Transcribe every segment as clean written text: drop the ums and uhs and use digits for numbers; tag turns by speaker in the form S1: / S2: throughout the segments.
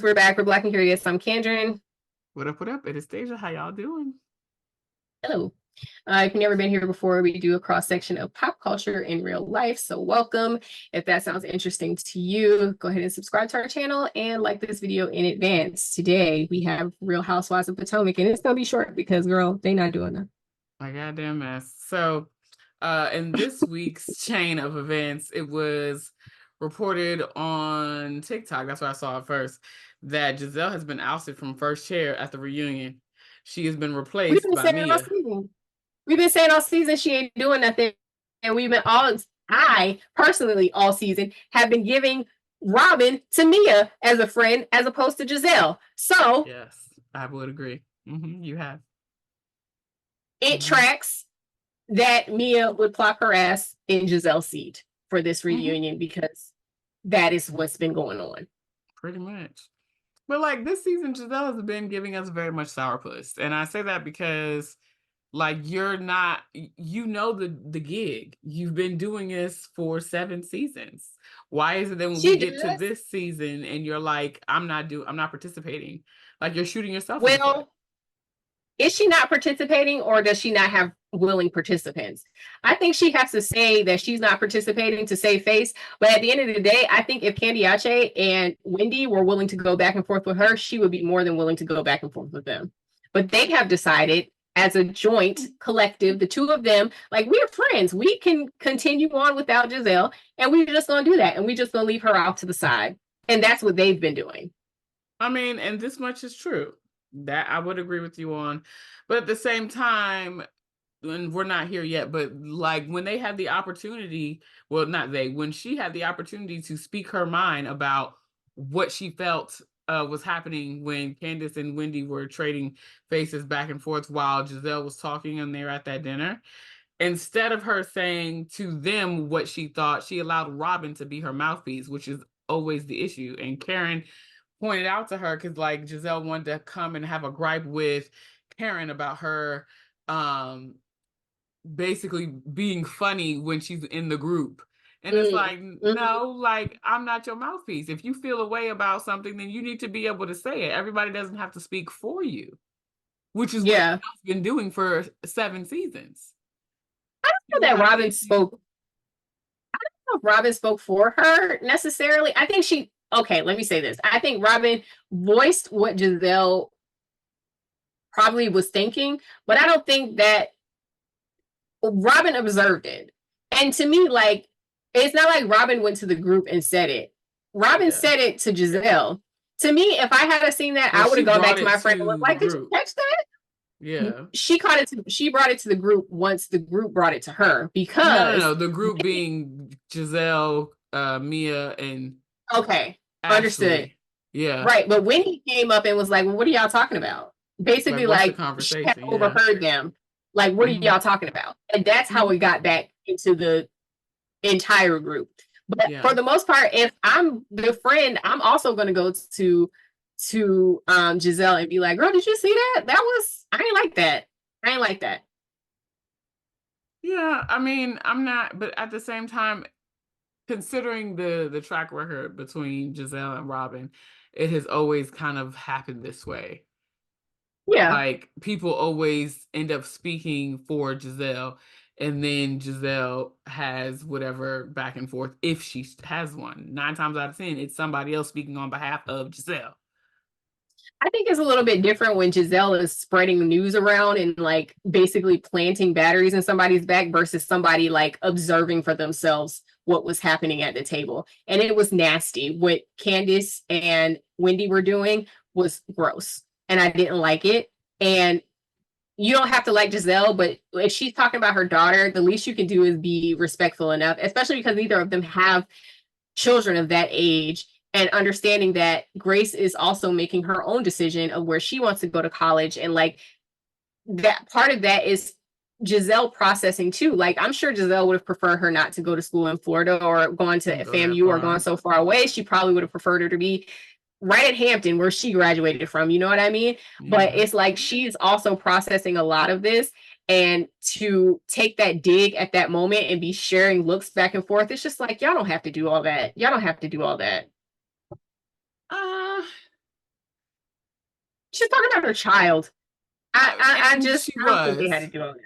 S1: guys, we're back. We're Black and Curious. I'm Kendra.
S2: What up, what up? It is Deja. How y'all doing?
S1: Hello. If you've never been here before, we do a cross section of pop culture in real life. So welcome. If that sounds interesting to you, go ahead and subscribe to our channel and like this video in advance. Today we have Real Housewives of Potomac, and it's gonna be short because girl, they not doing that.
S2: My goddamn mess. So, in this week's chain of events, it was reported on TikTok. That's where I saw it first. That Gizelle has been ousted from first chair at the reunion. She has been
S1: We've
S2: replaced
S1: been
S2: by
S1: saying all
S2: Mia.
S1: season. We've been saying all season she ain't doing nothing, and we've been all. I personally all season have been giving Robin to Mia as a friend as opposed to Gizelle. So
S2: Yes, I would agree. You have.
S1: it tracks that Mia would plop her ass in Gizelle's seat for this reunion because that is what's been going on.
S2: Pretty much. But like this season, Giselle has been giving us very much sourpuss. And I say that because like you're not, you know, the gig. You've been doing this for 7 seasons. Why is it that when we get to this season and you're like, I'm not participating? Like you're shooting yourself in the foot.
S1: Is she not participating or does she not have willing participants? I think she has to say that she's not participating to save face. But at the end of the day, I think if Candiace and Wendy were willing to go back and forth with her, she would be more than willing to go back and forth with them. But they have decided as a joint collective, the two of them, like we're friends. We can continue on without Gizelle and we're just going to do that. And we're just going to leave her off to the side. And that's what they've been doing.
S2: I mean, and this much is true. That I would agree with you on. But at the same time, and we're not here yet, but like when they had the opportunity, well, not they, when she had the opportunity to speak her mind about what she felt was happening when Candice and Wendy were trading faces back and forth while Gizelle was talking and they were at that dinner. Instead of her saying to them what she thought, she allowed Robin to be her mouthpiece, which is always the issue. And Karen pointed out to her because like Gizelle wanted to come and have a gripe with Karen about her basically being funny when she's in the group. And it's like, no, like I'm not your mouthpiece. If you feel a way about something, then you need to be able to say it. Everybody doesn't have to speak for you, which is what she's been doing for 7 seasons.
S1: I don't know that Robin spoke. I don't know if Robin spoke for her necessarily. I think she okay, let me say this. I think Robin voiced what Gizelle probably was thinking, but I don't think that Robin observed it. And to me, like, it's not like Robin went to the group and said it. Robin said it to Gizelle. To me, if I had seen that, I would have gone back to my friend and was like, did you catch that?
S2: Yeah.
S1: She brought it to the group once the group brought it to her because
S2: no, the group being Gizelle, Mia, and
S1: okay.
S2: Ashley.
S1: Understood.
S2: Yeah.
S1: Right. But when he came up and was like, well, what are y'all talking about? Basically, like
S2: she
S1: overheard them. Like, what are y'all talking about? And that's how we got back into the entire group. But for the most part, if I'm the friend, I'm also going to go to Gizelle and be like, girl, did you see that? I ain't like that. I ain't like that.
S2: Yeah, I mean, I'm not, but at the same time, considering the track record between Gizelle and Robin, it has always kind of happened this way.
S1: Yeah.
S2: Like people always end up speaking for Gizelle, and then Gizelle has whatever back and forth if she has one. 9 times out of 10, it's somebody else speaking on behalf of Gizelle.
S1: I think it's a little bit different when Gizelle is spreading the news around and like basically planting batteries in somebody's back versus somebody like observing for themselves what was happening at the table. And it was nasty. What Candice and Wendy were doing was gross. And I didn't like it. And you don't have to like Gizelle, but if she's talking about her daughter, the least you can do is be respectful enough, especially because neither of them have children of that age, and understanding that Grace is also making her own decision of where she wants to go to college. And like that part of that is Gizelle processing too. Like I'm sure Gizelle would have preferred her not to go to school in Florida or gone to FAMU or gone so far away. She probably would have preferred her to be right at Hampton where she graduated from. You know what I mean? Yeah. But it's like she's also processing a lot of this. And to take that dig at that moment and be sharing looks back and forth, it's just like, y'all don't have to do all that. Y'all don't have to do all that. She's talking about her child. I
S2: And
S1: just
S2: she
S1: I don't think they had to
S2: was.
S1: do all that.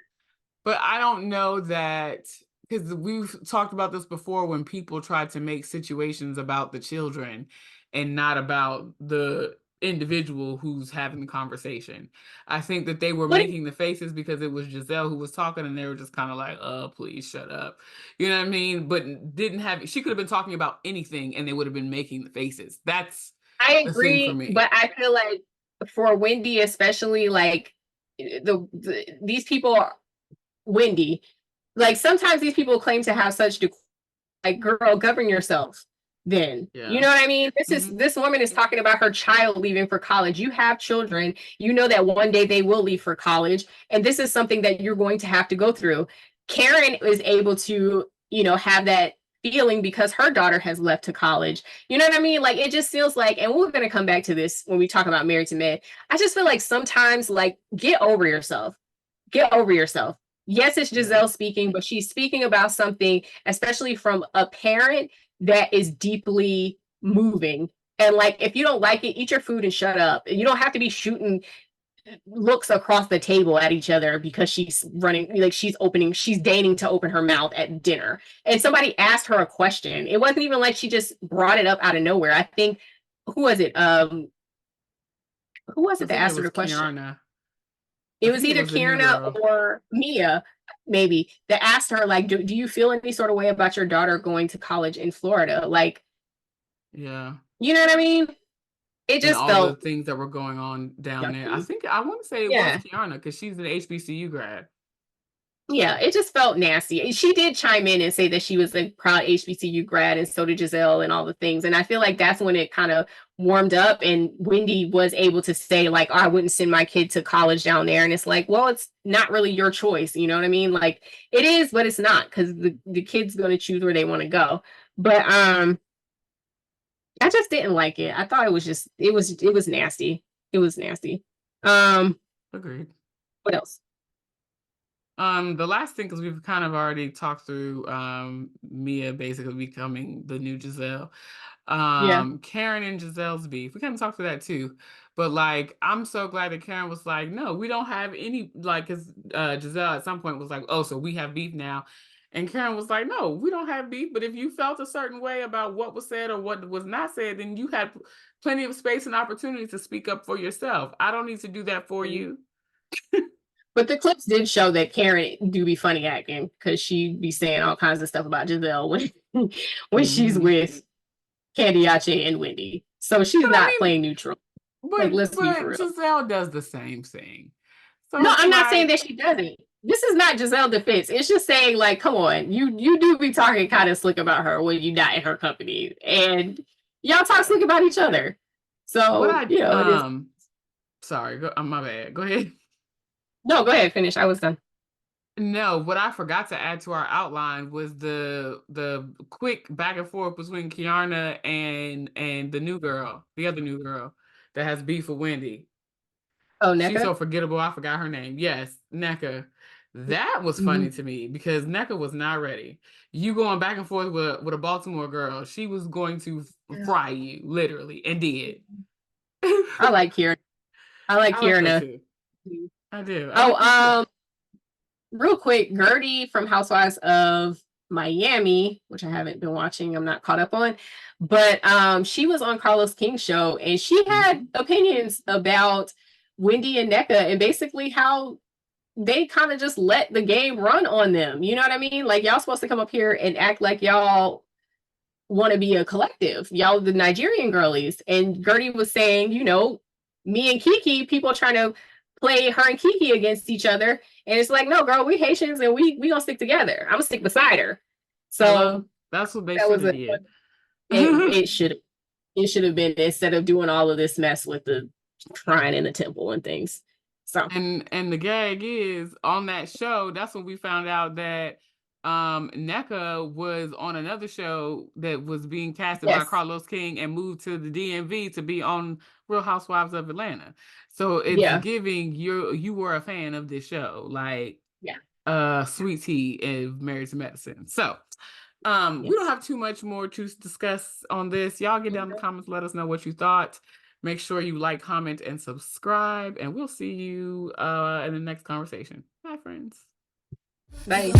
S2: But I don't know that, because we've talked about this before when people try to make situations about the children and not about the individual who's having the conversation. I think that they were
S1: What
S2: making the faces because it was Gizelle who was talking and they were just kind of like, oh, please shut up. You know what I mean? But didn't have, she could have been talking about anything and they would have been making the faces. That's
S1: I
S2: the thing for
S1: agree,
S2: me.
S1: but I feel like for Wendy especially, like these people are Wendy. Like sometimes these people claim to have such like girl, govern yourself. Then you
S2: Yeah.
S1: know what I mean.
S2: Hmm.
S1: This woman is talking about her child leaving for college. You have children. You know that one day they will leave for college, and this is something that you're going to have to go through. Karen is able to, have that feeling because her daughter has left to college. You know what I mean? Like it just feels like, and we're gonna come back to this when we talk about Married to Men. I just feel like sometimes, like, get over yourself. Get over yourself. Yes, it's
S2: Yeah.
S1: Gizelle speaking, but she's speaking about something, especially from a parent, that is deeply moving. And like, if you don't like it, eat your food and shut up. You don't have to be shooting looks across the table at each other because she's running, like she's deigning to open her mouth at dinner. And somebody asked her a question. It wasn't even like she just brought it up out of nowhere. I think, who was it? Who was
S2: I
S1: it that
S2: think it
S1: asked her
S2: was
S1: the question?
S2: Kiearna. I
S1: It was
S2: think it
S1: either
S2: was the new
S1: Kierna
S2: girl.
S1: or Mia, maybe, that asked her, like, do you feel any sort of way about your daughter going to college in Florida? Like,
S2: Yeah.
S1: you know what I mean? It
S2: And
S1: just
S2: all the
S1: felt
S2: things that were going on down there. I
S1: yucky.
S2: think I want to say it was
S1: Yeah.
S2: Kiearna because she's an HBCU grad.
S1: Yeah, it just felt nasty. She did chime in and say that she was a proud HBCU grad, and so did Gizelle and all the things. And I feel like that's when it kind of warmed up, and Wendy was able to say, like, oh, I wouldn't send my kid to college down there. And it's like, well, it's not really your choice. You know what I mean? Like, it is, but it's not, because the kid's going to choose where they want to go. But I just didn't like it. I thought it was nasty. It was nasty. Um,
S2: Agreed.
S1: what else?
S2: The last thing, because we've kind of already talked through Mia basically becoming the new Gizelle.
S1: Yeah.
S2: Karen and Giselle's beef. We kind of talked through that too. But like, I'm so glad that Karen was like, no, we don't have any, like, because Gizelle at some point was like, oh, so we have beef now. And Karen was like, no, we don't have beef. But if you felt a certain way about what was said or what was not said, then you had plenty of space and opportunity to speak up for yourself. I don't need to do that for you.
S1: But the clips did show that Karen do be funny acting because she be saying all kinds of stuff about Gizelle when when she's
S2: Hmm.
S1: with Candiace and Wendy. So she's
S2: But I
S1: not
S2: mean,
S1: playing neutral. Like,
S2: but
S1: let's be for
S2: but
S1: real.
S2: Giselle does the same thing. So
S1: No,
S2: it's
S1: I'm not saying
S2: like,
S1: that she doesn't. This is not Giselle defense. It's just saying, like, come on, you do be talking kind of slick about her when you're not in her company, and y'all talk
S2: yeah.
S1: slick about each other.
S2: What
S1: So
S2: I
S1: it is.
S2: sorry, my bad. Go ahead.
S1: No, go ahead, finish. I was done.
S2: No, what I forgot to add to our outline was the quick back and forth between Kiearna and the new girl, the other new girl that has beef with Wendy.
S1: Oh,
S2: She's
S1: Nneka.
S2: so forgettable. I forgot her name. Yes, Nneka. That was
S1: Mm-hmm.
S2: funny to me because Nneka was not ready. You going back and forth with a Baltimore girl. She was going to fry you, literally, and did.
S1: I like Kieran. I like
S2: I like her
S1: Kierna.
S2: too. I do. I
S1: Oh,
S2: like her too.
S1: real quick, Gertie from Housewives of Miami, which I haven't been watching, I'm not caught up on, but she was on Carlos King's show and she had
S2: Mhm.
S1: opinions about Wendy and Nneka and basically how they kind of just let the game run on them. You know what I mean? Like, y'all supposed to come up here and act like y'all want to be a collective, y'all the Nigerian girlies. And Gertie was saying, me and Kiki, people trying to play her and Kiki against each other. And it's like, no, girl, we Haitians and we gonna stick together. I'm gonna stick beside her.
S2: Hello.
S1: So
S2: That's what they
S1: that
S2: should
S1: was
S2: have
S1: a
S2: did.
S1: it should have been, instead of doing all of this mess with the shrine in the temple and things. So
S2: And the gag is on that show, that's when we found out that Nneka was on another show that was being casted by
S1: yes,
S2: Carlos King and moved to the DMV to be on Real Housewives of Atlanta. So it's
S1: yeah,
S2: giving you were a fan of this show, like
S1: yeah,
S2: Sweet Tea and Married to Medicine. So we don't
S1: yes.
S2: have too much more to discuss on this. Y'all get down in the comments, let us know what you thought. Make sure you like, comment, and subscribe, and we'll see you in the next conversation. Bye, friends.
S1: Bye.